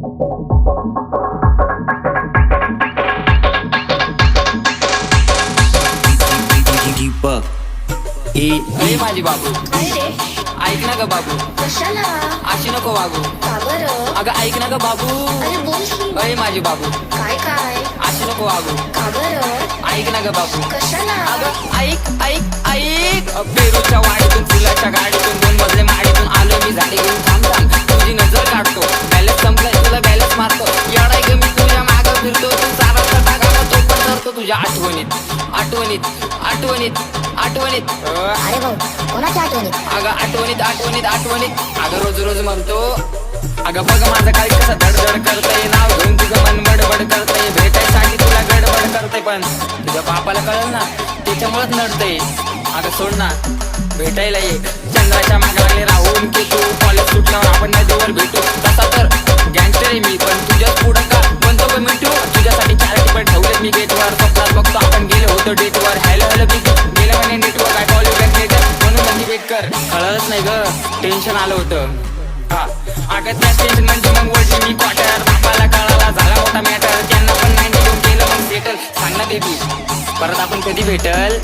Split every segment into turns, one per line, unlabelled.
ए माझी बाबू, ऐक ना ग बाबू.
कशाला?
अशी नको वागू.
का बरं?
अगं ऐक ना ग बाबू.
अरे बोल की.
अरे माझी बाबू,
काय काय?
अशी नको वागू.
का बरं?
ऐक ना ग बाबू.
कशाला?
अगं ऐक ऐक ऐक. पेरूच्या वाडीतून फुलाच्या गाडीतून 2 मजले माडीतून आलो मी झाडी घेऊन. थांब थांब तुझी नजर काढतो. बॅलन्स संपलाय तुला बॅलन्स मारतो. येडाय ग मी तुझ्या मागं फिरतो. तू चाराचा टाका तो पण करतो तुझ्या आठवणीत आठवणीत आठवणीत आठवणीत.
अरे भाऊ, कोणाच्या आठवणीत?
अगं आठवणीत आठवणीत आठवणीत. अगं रोज रोज म्हणतो. अगं बघ माझं काही कसं धडधड करतंय. नाव घेऊन तुझं मन बडबड करतंय. भेटायसाठी तुला गडबड करतंय. पण तुझ्या बापाला कळलं ना, त्याच्यामुळेच नडतंय. अगं सोड ना, भेटायला ये. चंद्राच्या मागे लागले राहून की तू. कॉलेज सुटल्यावर आपण नदीवर भेटू. तसा तर गँगस्टर आहे मी, पण तुझ्याच पुढं का बनतो ग मिठू. तुझ्यासाठी 4 टिपट ठेवलेत मी गेटवर. स्वप्नात बघतो आपण गेलो होतो डेटवर. हॅलो हॅलो बिग गेलं म्हणे नेटवर. काय कॉलेज लेटर म्हणून माझी वेट कर. कळलंच नाही ग, टेन्शन आलं होतं. हा अगं त्या टेन्शन म्हणजे मग वडली मी क्वार्टर. बापाला कळाला झाला मोठा मॅटर. त्यांना पण 90 देऊन केलं मग सेटल. सांग ना बेबी, परत आपण कधी भेटल?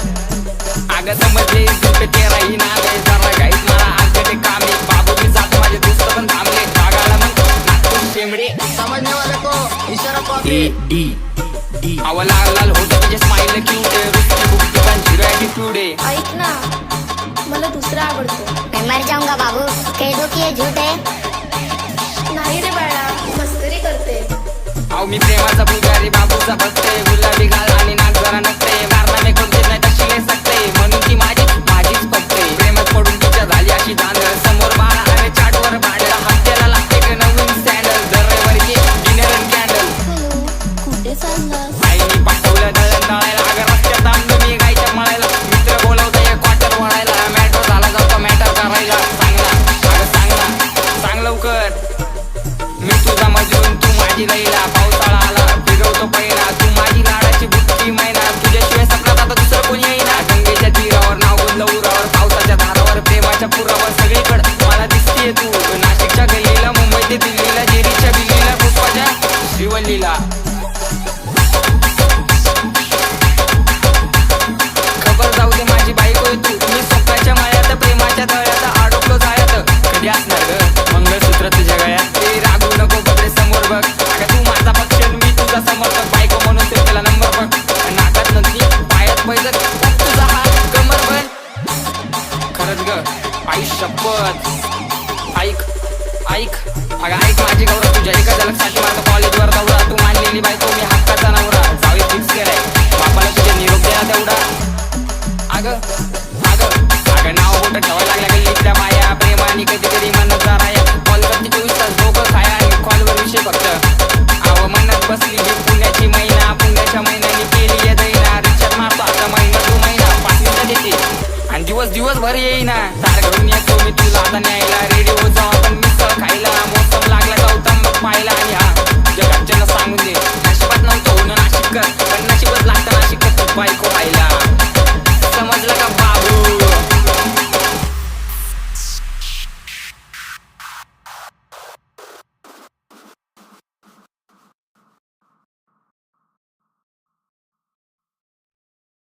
अगं समजले तुझे ते राही ना गे. जरा गाईत मला आज ते काम आहे. बाबू मी जातो, माझे दोस्त पण थांबले. भागाला मग नागपूर शेंबडे. समजणे वाले को इशारा कॉपी. डी डी आवा लाल लाल होतं तुझे स्माइल क्यूट. रुस्ती बुक्ती पण झिरो ॲटिट्यूड आहे.
ऐक ना, मला दुसरा आवडतो.
मैं मर जाऊंगा बाबू, कह दो कि ये झूठ है.
नाही रे बाळा, मस्करी करते.
अहो मी प्रेमाचा पुजारी, बाबूचा भक्त आहे. गुलाबी गाल आणि नाक जरा नसते. कारनामे कोणतेच नाही तशी ले सकते. म्हणून ती माझीच फक्त आहे. प्रेमात पडून तिच्या झाली अशी धांदळ. समोर बाळा आणि चाटवर भांडळ. हत्याला लागते का नवीन सँडल. दरवरची डिनर अँड कॅन्डल.
हॅलो, कुठे चाललास?
आईनी पाठवलं दळण दळायला. अगं रस्त्यात थांबलो मी गायच्या मळायला. मित्र बोलवता एक क्वार्टर वळायला. मॅटर झाला जातो मॅटर करायला. सांग ना, अगं सांग ना, सांग लवकर. मी तुझा मजून, तू माझी लैला. पावसाळा आला फिरवतो पहिला. तू माझी लाडाची बुट्टी मैना. तुझ्याशिवाय सपनात आता दुसरं कोणी येईना. गंगेच्या तीरावर नाव गुंतलं उरावर. पावसाच्या धारावर प्रेमाच्या पुरावर. सगळीकडं मला दिसतीये तू. नाशिकच्या गल्लीला, मुंबई ते दिल्लीला, जेरीच्या बिल्लीला, पुष्पाच्या श्रीवल्लीला. खबर जाऊ दे माझी बायको आहे तू. मी स्वप्नाच्या मायात प्रेमाच्या तळ्यात अडकलो जायत. कधी असणार ग मंगळसूत्र तुझ्या गळ्यात. ते रागू नको बघे समोर बघ. अगं तू माझा पक्ष मी तुझा समर्थक. बायको म्हणून ते त्याला नंबर बघ. नाकात नदी पायात पैजत तुझा हात कमर बन. खरंच ग आई शपथ. ऐक ऐक अगं ऐक माझी गौरव. तुझ्या एका झलकसाठी माझा कॉलेजवर दौरा. तू मानलेली बायको मी हक्काचा नवरा. जावे फिक्स केलाय बापाला तुझ्या निरोप द्या तेवढा. अगं अगं अगं नाव बोट ठेवायला लागल्या गल्लीतल्या माया. प्रेमाने कधी कधी म्हणत जा राया. कॉल करते 24 तास डोकं खाया. आणि कॉलवर विषय फक्त आव म्हणत बसली ही पुण्याची मैना. पुण्याच्या महिन्याने केली आहे दैना. रिचार्ज मारतो आता महिना 2 महिना 5 मिनिटं देते आणि दिवस दिवसभर येईना. तार घरून येतो मी तुला आता न्यायला.